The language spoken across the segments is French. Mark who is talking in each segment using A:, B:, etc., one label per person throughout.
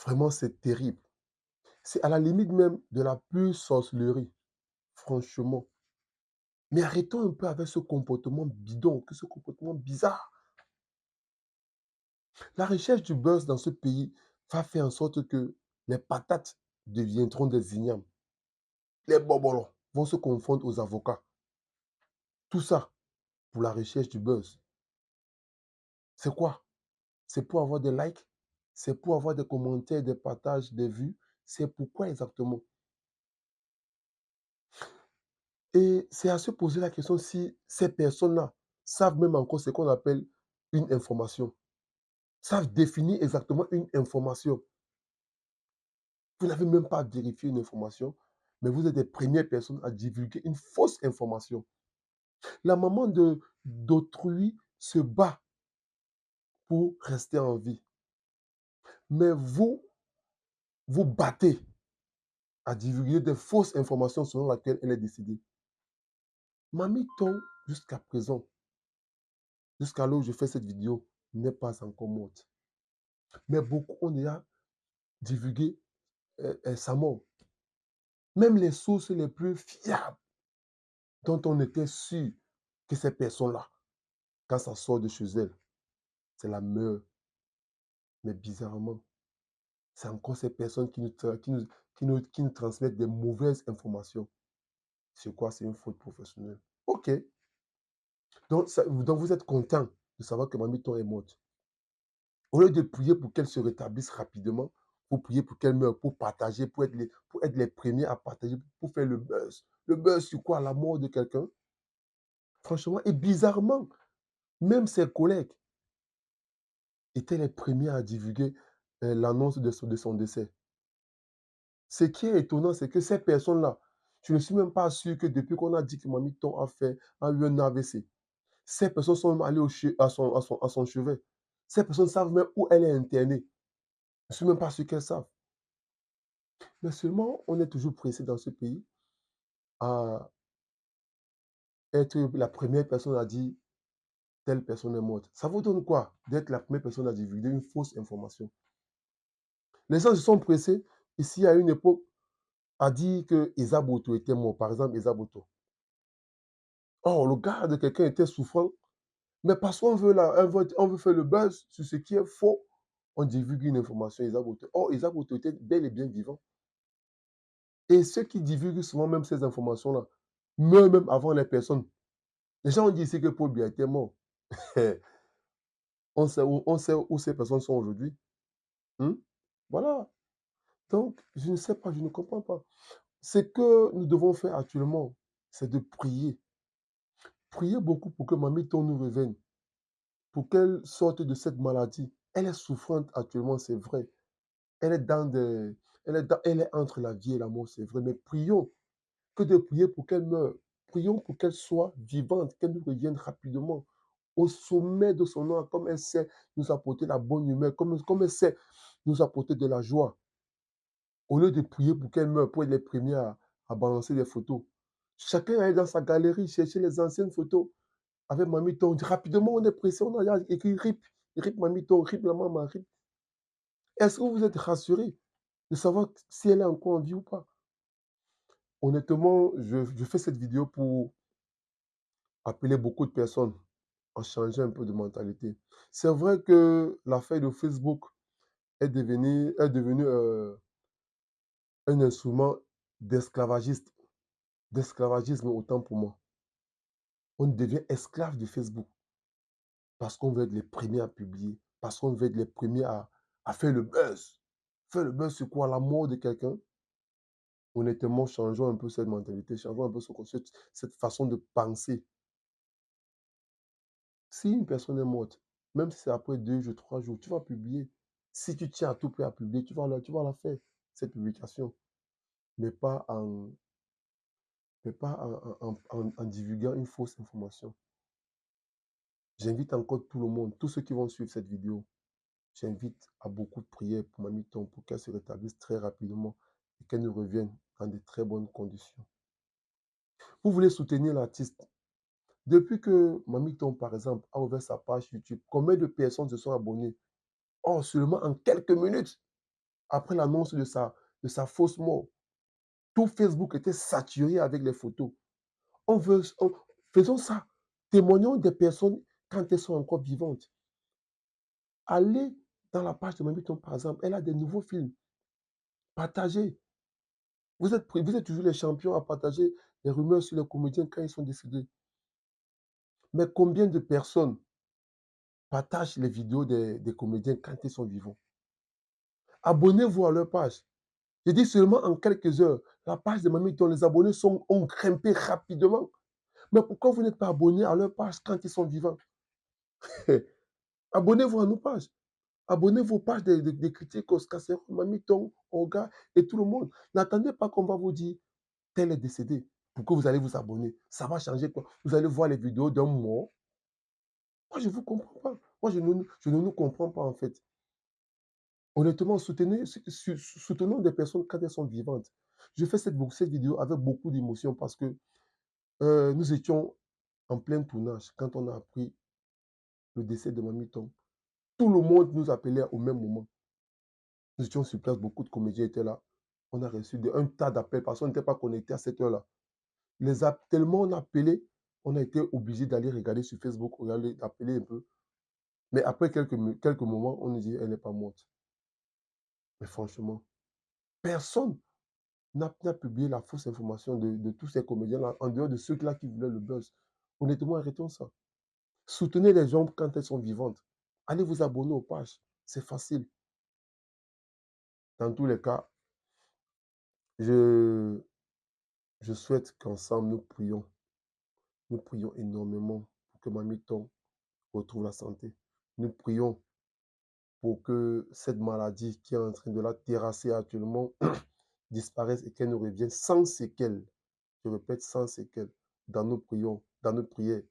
A: Vraiment, c'est terrible. C'est à la limite même de la pure sorcellerie, franchement. Mais arrêtons un peu avec ce comportement bidon, que ce comportement bizarre. La recherche du buzz dans ce pays va faire en sorte que les patates deviendront des ignames. Les bobolons vont se confondre aux avocats. Tout ça pour la recherche du buzz. C'est quoi? C'est pour avoir des likes? C'est pour avoir des commentaires, des partages, des vues? C'est pourquoi exactement? Et c'est à se poser la question si ces personnes-là savent même encore ce qu'on appelle une information, savent définir exactement une information. Vous n'avez même pas vérifié une information, mais vous êtes les premières personnes à divulguer une fausse information. La maman d'autrui se bat pour rester en vie, mais vous, vous battez à divulguer des fausses informations selon laquelle elle est décédée. Mamie Tom, jusqu'à présent, jusqu'à l'heure où je fais cette vidéo, n'est pas encore morte. Mais beaucoup ont déjà divulgué sa mort. Même les sources les plus fiables dont on était sûr que ces personnes-là, quand ça sort de chez elles, c'est la meilleure. Mais bizarrement, c'est encore ces personnes qui nous transmettent des mauvaises informations. C'est quoi? C'est une faute professionnelle. OK. Donc vous êtes content de savoir que Mamie Tom est morte. Au lieu de prier pour qu'elle se rétablisse rapidement, vous priez pour qu'elle meure, pour partager, pour être les premiers à partager, pour faire le buzz. Le buzz sur quoi? La mort de quelqu'un. Franchement, et bizarrement, même ses collègues étaient les premiers à divulguer l'annonce de son décès. Ce qui est étonnant, c'est que ces personnes-là, je ne suis même pas sûr que depuis qu'on a dit que Mamie Tom a eu un AVC, ces personnes sont même allées à son chevet. Ces personnes savent même où elle est internée. Je ne suis même pas sûr qu'elles savent. Mais seulement, on est toujours pressé dans ce pays à être la première personne à dire telle personne est morte. Ça vous donne quoi d'être la première personne à divulguer une fausse information? Les gens se sont pressés, ici à une époque, à dire que Issa Boto était mort, par exemple Issa Boto. Or, le gars de quelqu'un était souffrant, mais parce qu'on veut, on veut faire le buzz sur ce qui est faux, on divulgue une information Issa Boto. Or, Issa Boto était bel et bien vivant. Et ceux qui divulguent souvent même ces informations-là meurent même avant les personnes. Les gens ont dit ici que Paul Biya était mort. On sait où ces personnes sont aujourd'hui. Hmm? Voilà. Donc, je ne sais pas, je ne comprends pas. Ce que nous devons faire actuellement, c'est de prier. Prier beaucoup pour que Mamie Tom nous revienne, pour qu'elle sorte de cette maladie. Elle est souffrante actuellement, c'est vrai. Elle est dans des... elle est entre la vie et la mort, c'est vrai. Mais prions que de prier pour qu'elle meure. Prions pour qu'elle soit vivante, qu'elle nous revienne rapidement au sommet de son art, comme elle sait nous apporter la bonne humeur, comme elle sait nous apporter de la joie. Au lieu de prier pour qu'elle meure, pour être les premiers à balancer des photos. Chacun est dans sa galerie, chercher les anciennes photos avec Mamie Tom. Rapidement, on est pressé, on a écrit RIP, RIP Mamie Tom, RIP la maman, RIP. Est-ce que vous êtes rassurés de savoir si elle est encore en vie ou pas? Honnêtement, je fais cette vidéo pour appeler beaucoup de personnes à changer un peu de mentalité. C'est vrai que l'affaire de Facebook est devenue un instrument d'esclavagiste, d'esclavagisme autant pour moi. On devient esclave de Facebook parce qu'on veut être les premiers à publier, parce qu'on veut être les premiers à faire le buzz. Faire le buzz sur quoi? La mort de quelqu'un. Honnêtement, changeons un peu cette mentalité, changeons un peu cette façon de penser. Si une personne est morte, même si c'est après 2 jours, 3 jours, tu vas publier. Si tu tiens à tout prêt à publier, tu vas la faire, cette publication. Mais pas en divulguant une fausse information. J'invite encore tout le monde, tous ceux qui vont suivre cette vidéo, j'invite à beaucoup de prières pour Mamie Tom pour qu'elle se rétablisse très rapidement et qu'elle nous revienne dans de très bonnes conditions. Vous voulez soutenir l'artiste. Depuis que Mamie Tom, par exemple, a ouvert sa page YouTube, combien de personnes se sont abonnées? Or, seulement en quelques minutes, après l'annonce de sa fausse mort, tout Facebook était saturé avec les photos. On veut, on- Faisons ça. Témoignons des personnes quand elles sont encore vivantes. Allez dans la page de Mamie Tom, par exemple. Elle a des nouveaux films. Partagez. Vous êtes toujours les champions à partager les rumeurs sur les comédiens quand ils sont décédés. Mais combien de personnes partagent les vidéos des comédiens quand ils sont vivants? Abonnez-vous à leur page. Je dis seulement en quelques heures, la page de Mamie Tom, les abonnés ont grimpé rapidement. Mais pourquoi vous n'êtes pas abonné à leur page quand ils sont vivants? Abonnez-vous à nos pages. Abonnez-vous aux pages des critiques, Oscar Serra, Mamiton, Olga et tout le monde. N'attendez pas qu'on va vous dire tel est décédé pour que vous allez vous abonner. Ça va changer quoi? Vous allez voir les vidéos d'un mort. Moi, je ne vous comprends pas. Moi, je ne nous comprends pas en fait. Honnêtement, soutenons des personnes quand elles sont vivantes. Je fais cette vidéo avec beaucoup d'émotion parce que nous étions en plein tournage quand on a appris le décès de Mamiton. Tout le monde nous appelait au même moment. Nous étions sur place, beaucoup de comédiens étaient là. On a reçu un tas d'appels parce qu'on n'était pas connecté à cette heure-là. Tellement on a appelé, on a été obligé d'aller regarder sur Facebook, regarder, appeler un peu. Mais après quelques moments, on nous dit elle n'est pas morte. Mais franchement, personne n'a publié la fausse information de tous ces comédiens-là, en dehors de ceux-là qui voulaient le buzz. Honnêtement, arrêtons ça. Soutenez les gens quand elles sont vivantes. Allez vous abonner aux pages. C'est facile. Dans tous les cas, je, je souhaite qu'ensemble nous prions énormément pour que Mamie Tom retrouve la santé. Nous prions pour que cette maladie qui est en train de la terrasser actuellement disparaisse et qu'elle nous revienne sans séquelles. Je répète, sans séquelles. Dans nos prières,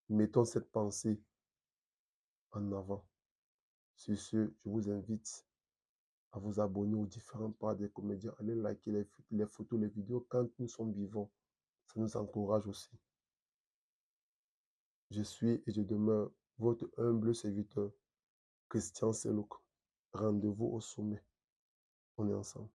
A: mettons cette pensée en avant. Sur ce, je vous invite à vous abonner aux différents pages des comédiens. Allez liker les photos, les vidéos quand nous sommes vivants. Ça nous encourage aussi. Je suis et je demeure votre humble serviteur, Christian Selouk. Rendez-vous au sommet. On est ensemble.